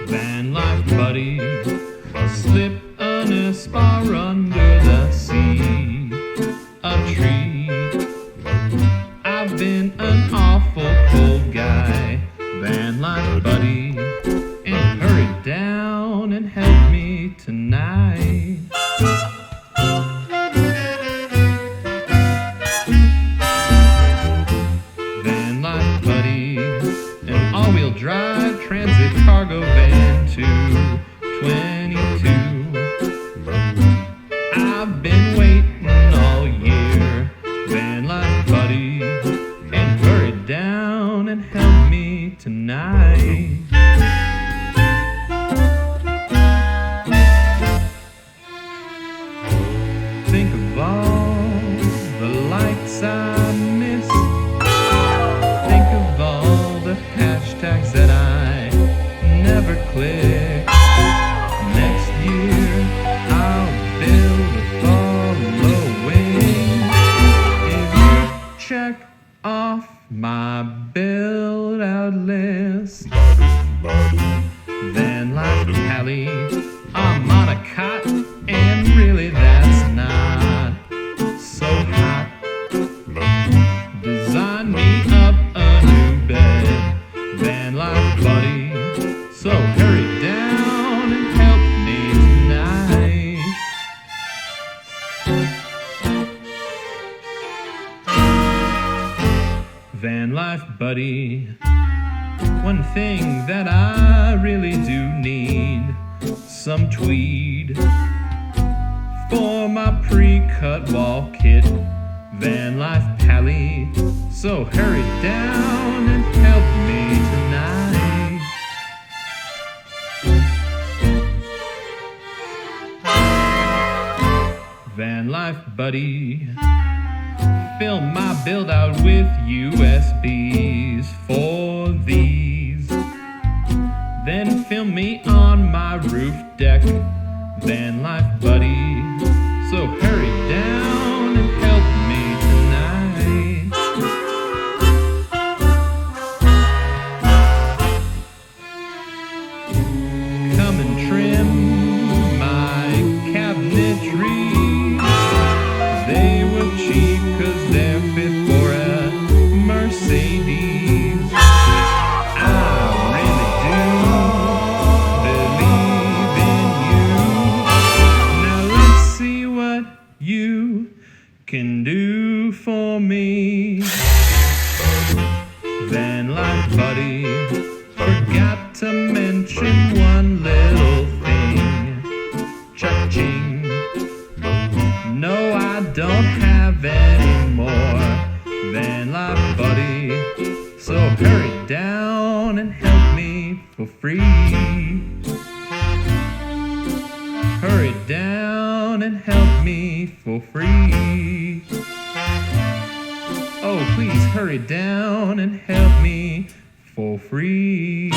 Van life buddy, slip a spar under the sea. A tree, I've been an awful cold guy. Van life buddy, and hurry down and help me tonight. Van life buddy, an all-wheel drive transit cargo van 222. I've been waiting all year. Van life buddy, and hurry down and help me tonight. Think of all the lights I missed. Think of all the hashtags that I never clicked. Next year I'll build a following. If you check off my build out list. Van life pally, I'm on a cot, and really that's not so hot. Design me up a new bed, van life buddy, so hurry down and help me tonight. Van life buddy, one thing that I really do need, some tweed for my pre-cut wall kit. Van life pally, so hurry down and help me tonight. Van life buddy, fill my build out with USBs for these. Then film me on my roof deck, van life buddy, so hurry down and help me tonight. Come and trim my cabinetry. They were cheap 'cause they're fit for a Mercedes. I really do believe in you. Now let's see what you can do for me. Van life buddy, forgot to mention one little thing. Cha-ching. No, I don't have any more. Van life buddy, so hurry down and help me for free. Hurry down and help me for free. Oh, please hurry down and help me for free.